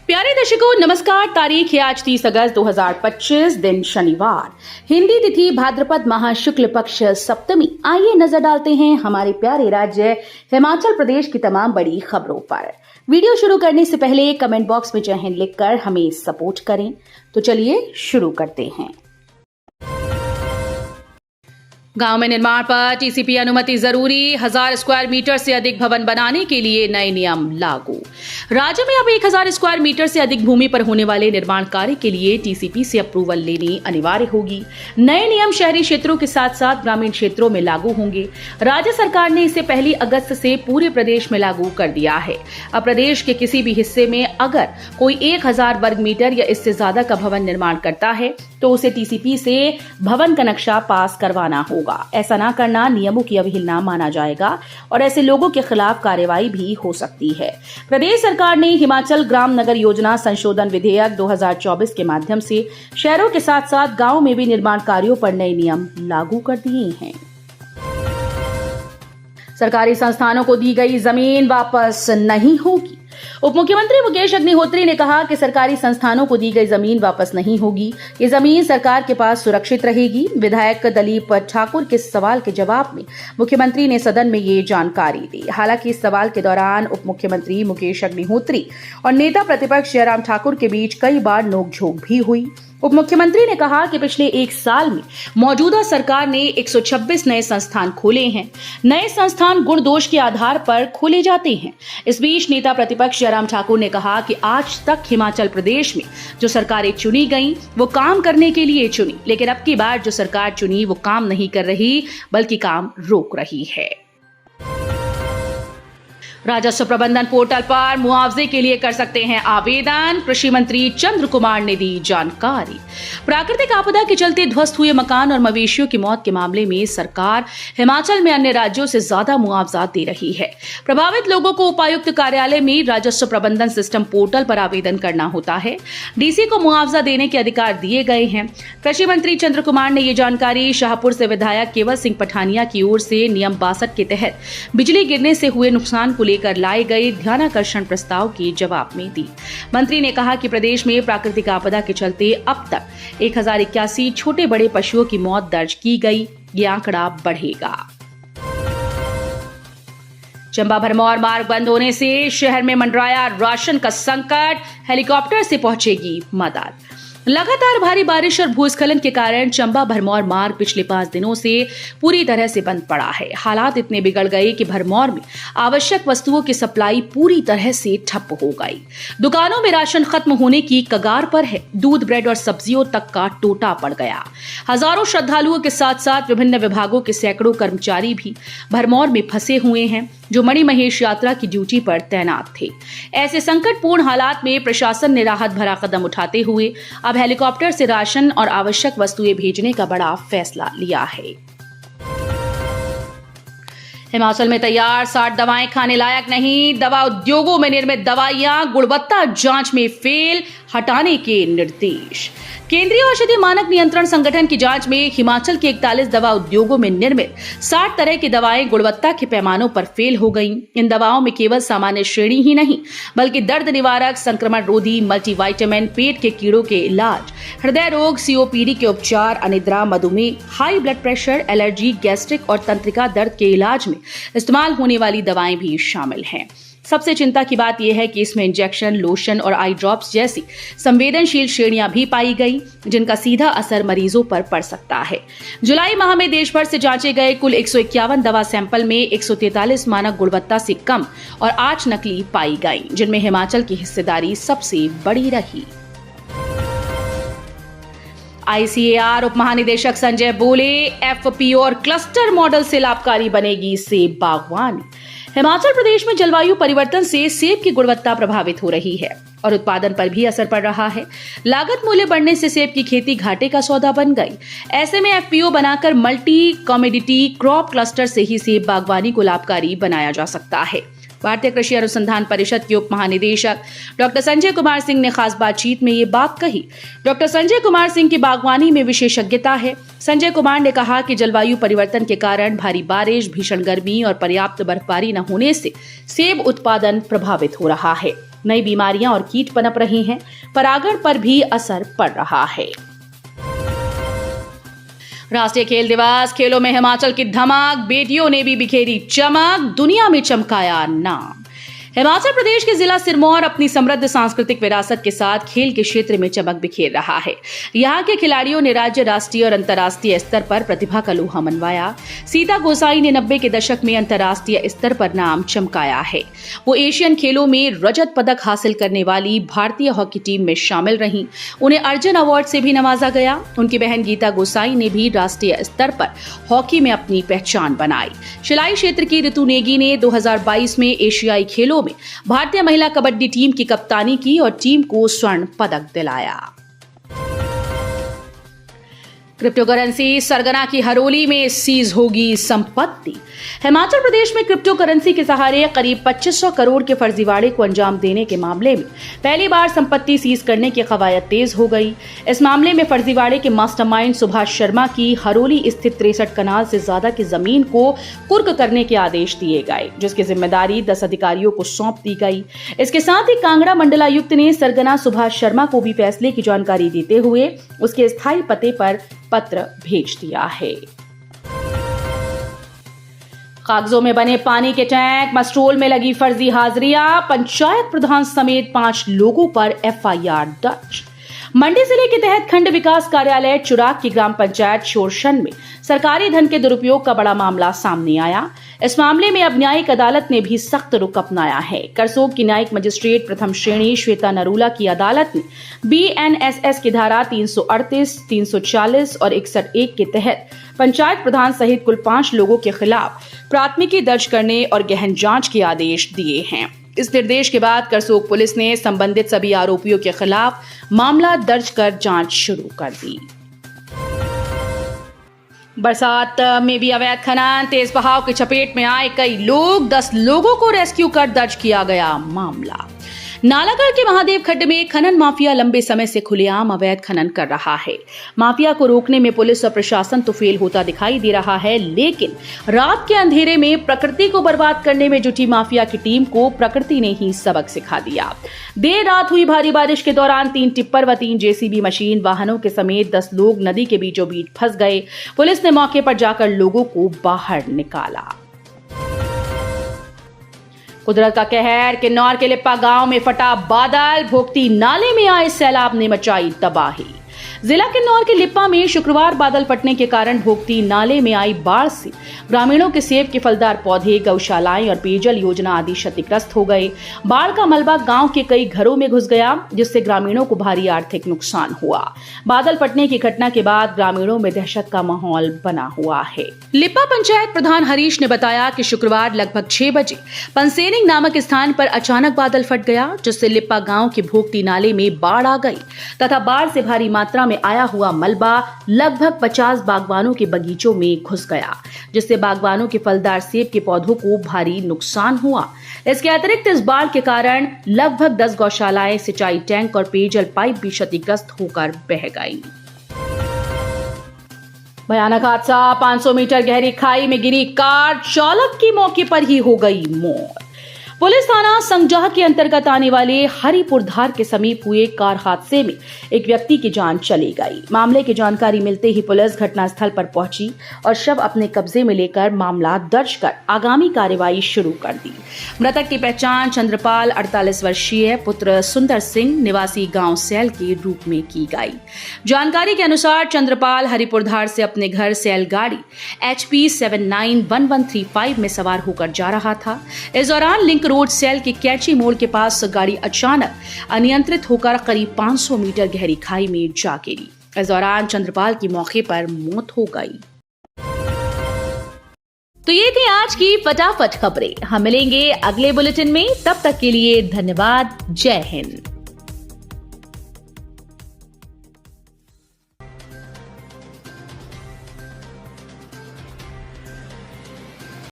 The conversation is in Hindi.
प्यारे दर्शकों नमस्कार। तारीख है आज 30 अगस्त 2025, दिन शनिवार, हिंदी तिथि भाद्रपद माह शुक्ल पक्ष सप्तमी। आइए नजर डालते हैं हमारे प्यारे राज्य हिमाचल प्रदेश की तमाम बड़ी खबरों पर। वीडियो शुरू करने से पहले कमेंट बॉक्स में जय हिंद लिखकर हमें सपोर्ट करें। तो चलिए शुरू करते हैं। गांव में निर्माण पर टीसीपी अनुमति जरूरी, 1000 स्क्वायर मीटर से अधिक भवन बनाने के लिए नए नियम लागू। राज्य में अब 1000 स्क्वायर मीटर से अधिक भूमि पर होने वाले निर्माण कार्य के लिए टीसीपी से अप्रूवल लेनी अनिवार्य होगी। नए नियम शहरी क्षेत्रों के साथ साथ ग्रामीण क्षेत्रों में लागू होंगे। राज्य सरकार ने इसे 1 अगस्त से पूरे प्रदेश में लागू कर दिया है। अब प्रदेश के किसी भी हिस्से में अगर कोई 1000 वर्ग मीटर या इससे ज्यादा का भवन निर्माण करता है तो उसे टीसीपी से भवन का नक्शा पास करवाना होगा। ऐसा न करना नियमों की अवहेलना माना जाएगा और ऐसे लोगों के खिलाफ कार्रवाई भी हो सकती है। प्रदेश सरकार ने हिमाचल ग्राम नगर योजना संशोधन विधेयक 2024 के माध्यम से शहरों के साथ साथ गांवों में भी निर्माण कार्यों पर नए नियम लागू कर दिए हैं। सरकारी संस्थानों को दी गई जमीन वापस नहीं होगी। उप मुख्यमंत्री मुकेश अग्निहोत्री ने कहा कि सरकारी संस्थानों को दी गई जमीन वापस नहीं होगी। ये जमीन सरकार के पास सुरक्षित रहेगी। विधायक दलीप ठाकुर के सवाल के जवाब में मुख्यमंत्री ने सदन में ये जानकारी दी। हालांकि इस सवाल के दौरान उप मुख्यमंत्री मुकेश अग्निहोत्री और नेता प्रतिपक्ष जयराम ठाकुर के बीच कई बार नोकझोंक भी हुई। उप मुख्यमंत्री ने कहा कि पिछले 1 साल में मौजूदा सरकार ने 126 नए संस्थान खोले हैं। नए संस्थान गुण दोष के आधार पर खोले जाते हैं। इस बीच नेता प्रतिपक्ष जयराम ठाकुर ने कहा कि आज तक हिमाचल प्रदेश में जो सरकारें चुनी गईं वो काम करने के लिए चुनी, लेकिन अब की बार जो सरकार चुनी वो काम नहीं कर रही बल्कि काम रोक रही है। राजस्व प्रबंधन पोर्टल पर मुआवजे के लिए कर सकते हैं आवेदन, कृषि मंत्री चंद्र कुमार ने दी जानकारी। प्राकृतिक आपदा के चलते ध्वस्त हुए मकान और मवेशियों की मौत के मामले में सरकार हिमाचल में अन्य राज्यों से ज्यादा मुआवजा दे रही है। प्रभावित लोगों को उपायुक्त कार्यालय में राजस्व प्रबंधन सिस्टम पोर्टल पर आवेदन करना होता है। डीसी को मुआवजा देने के अधिकार दिए गए हैं। कृषि मंत्री चंद्र कुमार ने ये जानकारी शाहपुर से विधायक केवल सिंह पठानिया की ओर से नियम 62 के तहत बिजली गिरने से हुए नुकसान को लेकर लाए गए ध्यानाकर्षण प्रस्ताव के जवाब में दी। मंत्री ने कहा कि प्रदेश में प्राकृतिक आपदा के चलते अब तक 1081 छोटे बड़े पशुओं की मौत दर्ज की गई। ये आंकड़ा बढ़ेगा। चंबा भरमौर मार्ग बंद होने से शहर में मंडराया राशन का संकट, हेलीकॉप्टर से पहुंचेगी मदद। लगातार भारी बारिश और भूस्खलन के कारण चंबा भरमौर मार्ग पिछले 5 दिनों से पूरी तरह से बंद पड़ा है। हालात इतने बिगड़ गए कि भरमौर में आवश्यक वस्तुओं की सप्लाई पूरी तरह से ठप हो गई। दुकानों में राशन खत्म होने की कगार पर है। दूध, ब्रेड और सब्जियों तक का टोटा पड़ गया। हजारों श्रद्धालुओं के साथ साथ विभिन्न विभागों के सैकड़ों कर्मचारी भी भरमौर में फंसे हुए हैं जो मणिमहेश यात्रा की ड्यूटी पर तैनात थे। ऐसे संकटपूर्ण हालात में प्रशासन ने राहत भरा कदम उठाते हुए अब हेलीकॉप्टर से राशन और आवश्यक वस्तुएं भेजने का बड़ा फैसला लिया है। हिमाचल में तैयार 60 दवाएं खाने लायक नहीं। दवा उद्योगों में निर्मित दवाइयां गुणवत्ता जांच में फेल, हटाने के निर्देश। केंद्रीय औषधि मानक नियंत्रण संगठन की जांच में हिमाचल के 41 दवा उद्योगों में निर्मित 60 तरह की दवाएं गुणवत्ता के पैमानों पर फेल हो गईं। इन दवाओं में केवल सामान्य श्रेणी ही नहीं बल्कि दर्द निवारक, संक्रमण रोधी, मल्टीविटामिन, पेट के कीड़ों के इलाज, हृदय रोग, सीओपीडी के उपचार, अनिद्रा, मधुमेह, high blood pressure, allergy, gastric और तंत्रिका दर्द के इलाज में इस्तेमाल होने वाली दवाएं भी शामिल हैं। सबसे चिंता की बात यह है कि इसमें इंजेक्शन, लोशन और आई ड्रॉप्स जैसी संवेदनशील श्रेणियां भी पाई गई जिनका सीधा असर मरीजों पर पड़ सकता है। जुलाई माह में देश भर से जांचे गए कुल 151 दवा सैंपल में 143 मानक गुणवत्ता से कम और 8 नकली पाई गई, जिनमें हिमाचल की हिस्सेदारी सबसे बड़ी रही। आईसीएआर उप महानिदेशक संजय बोले, एफपीओ और क्लस्टर मॉडल से लाभकारी बनेगी सेब बागवानी। हिमाचल प्रदेश में जलवायु परिवर्तन से सेब की गुणवत्ता प्रभावित हो रही है और उत्पादन पर भी असर पड़ रहा है। लागत मूल्य बढ़ने से सेब की खेती घाटे का सौदा बन गई। ऐसे में एफपीओ बनाकर मल्टी कमोडिटी क्रॉप क्लस्टर से ही सेब बागवानी को लाभकारी बनाया जा सकता है। भारतीय कृषि अनुसंधान परिषद के उप महानिदेशक डॉक्टर संजय कुमार सिंह ने खास बातचीत में ये बात कही। डॉक्टर संजय कुमार सिंह की बागवानी में विशेषज्ञता है। संजय कुमार ने कहा कि जलवायु परिवर्तन के कारण भारी बारिश, भीषण गर्मी और पर्याप्त बर्फबारी न होने से सेब उत्पादन प्रभावित हो रहा है। नई बीमारियां और कीट पनप रहे हैं। परागण पर भी असर पड़ रहा है। राष्ट्रीय खेल दिवस, खेलों में हिमाचल की धमक, बेटियों ने भी बिखेरी चमक, दुनिया में चमकाया नाम। हिमाचल प्रदेश के जिला सिरमौर अपनी समृद्ध सांस्कृतिक विरासत के साथ खेल के क्षेत्र में चमक बिखेर रहा है। यहाँ के खिलाड़ियों ने राज्य, राष्ट्रीय और अंतर्राष्ट्रीय स्तर पर प्रतिभा का लोहा मनवाया। सीता गोसाई ने 90 के दशक में अंतर्राष्ट्रीय स्तर पर नाम चमकाया है। वो एशियन खेलों में रजत पदक हासिल करने वाली भारतीय हॉकी टीम में शामिल रहीं। उन्हें अर्जुन अवार्ड से भी नवाजा गया। उनकी बहन गीता गोसाई ने भी राष्ट्रीय स्तर पर हॉकी में अपनी पहचान बनाई। शिलाई क्षेत्र की ऋतु नेगी ने 2022 में एशियाई खेलों में भारतीय महिला कबड्डी टीम की कप्तानी की और टीम को स्वर्ण पदक दिलाया। क्रिप्टो करेंसी, सरगना की हरोली में सीज होगी संपत्ति। हिमाचल प्रदेश में क्रिप्टो करेंसी के सहारे करीब 2500 करोड़ के फर्जीवाड़े को अंजाम देने के मामले में पहली बार संपत्ति सीज करने की कवायद तेज हो गई। इस मामले में फर्जीवाड़े के मास्टरमाइंड सुभाष शर्मा की हरोली स्थित 63 कनाल से ज्यादा की जमीन को कुर्क करने के आदेश दिए गए, जिसकी जिम्मेदारी 10 अधिकारियों को सौंप दी गई। इसके साथ ही कांगड़ा मंडलायुक्त ने सरगना सुभाष शर्मा को भी फैसले की जानकारी देते हुए उसके स्थायी पते पर पत्र भेज दिया है। कागजों में बने पानी के टैंक, मस्ट्रोल में लगी फर्जी हाजिरियां, पंचायत प्रधान समेत 5 लोगों पर एफआईआर दर्ज। मंडी जिले के तहत खंड विकास कार्यालय चुराग की ग्राम पंचायत शोरशन में सरकारी धन के दुरुपयोग का बड़ा मामला सामने आया। इस मामले में अब न्यायिक अदालत ने भी सख्त रुख अपनाया है। करसोग की न्यायिक मजिस्ट्रेट प्रथम श्रेणी श्वेता नरूला की अदालत ने बीएनएसएस की धारा 338, 340 और 61(1) के तहत पंचायत प्रधान सहित कुल 5 लोगों के खिलाफ प्राथमिकी दर्ज करने और गहन जांच के आदेश दिए हैं। इस निर्देश के बाद करसोग पुलिस ने संबंधित सभी आरोपियों के खिलाफ मामला दर्ज कर जांच शुरू कर दी। बरसात में भी अवैध खनन, तेज बहाव की चपेट में आए कई लोग, 10 लोगों को रेस्क्यू कर दर्ज किया गया मामला। नालागढ़ के महादेव खड्ड में खनन माफिया लंबे समय से खुलेआम अवैध खनन कर रहा है। माफिया को रोकने में पुलिस और प्रशासन तो फेल होता दिखाई दे रहा है, लेकिन रात के अंधेरे में प्रकृति को बर्बाद करने में जुटी माफिया की टीम को प्रकृति ने ही सबक सिखा दिया। देर रात हुई भारी बारिश के दौरान 3 टिप्पर व 3 जेसीबी मशीन वाहनों के समेत 10 लोग नदी के बीचों बीच फंस गए। पुलिस ने मौके पर जाकर लोगों को बाहर निकाला। कुदरत का कहर, किन्नौर के लिप्पा गांव में फटा बादल, भोगती नाले में आए सैलाब ने मचाई तबाही। जिला किन्नौर के लिप्पा में शुक्रवार बादल फटने के कारण भोगती नाले में आई बाढ़ से ग्रामीणों के सेब के फलदार पौधे, गौशालाएं और पेयजल योजना आदि क्षतिग्रस्त हो गए। बाढ़ का मलबा गांव के कई घरों में घुस गया, जिससे ग्रामीणों को भारी आर्थिक नुकसान हुआ। बादल फटने की घटना के बाद ग्रामीणों में दहशत का माहौल बना हुआ है। लिप्पा पंचायत प्रधान हरीश ने बताया कि शुक्रवार लगभग 6 बजे पंसेनिंग नामक स्थान पर अचानक बादल फट गया, जिससे लिप्पा गांव के भोगती नाले में बाढ़ आ गई तथा बाढ़ से भारी मात्रा में आया हुआ मलबा लगभग 50 बागवानों के बगीचों में घुस गया, जिससे बागवानों के फलदार सेब के पौधों को भारी नुकसान हुआ। इसके अतिरिक्त इस बाढ़ के कारण लगभग 10 गौशालाएं, सिंचाई टैंक और पेयजल पाइप भी क्षतिग्रस्त होकर बह गई। भयानक हादसा, 500 मीटर गहरी खाई में गिरी कार, चालक की मौके पर ही हो गई मौत। पुलिस थाना संगजाह के अंतर्गत आने वाले हरिपुर धार के समीप हुए कार हादसे में एक व्यक्ति की जान चली गई। मामले की जानकारी मिलते ही पुलिस घटनास्थल पर पहुंची और शव अपने कब्जे में लेकर मामला दर्ज कर आगामी कार्रवाई शुरू कर दी। मृतक की पहचान चंद्रपाल 48 वर्षीय पुत्र सुंदर सिंह निवासी गांव सैल के रूप में की गई। जानकारी के अनुसार चंद्रपाल हरिपुर धार से अपने घर सैल गाड़ी HP 791135 में सवार होकर जा रहा था। इस दौरान लिंक रोड सेल के कैची मोड़ के पास गाड़ी अचानक अनियंत्रित होकर करीब 500 मीटर गहरी खाई में जा गिरी। इस दौरान चंद्रपाल की मौके पर मौत हो गई। तो ये थी आज की फटाफट खबरें। हम मिलेंगे अगले बुलेटिन में, तब तक के लिए धन्यवाद। जय हिंद।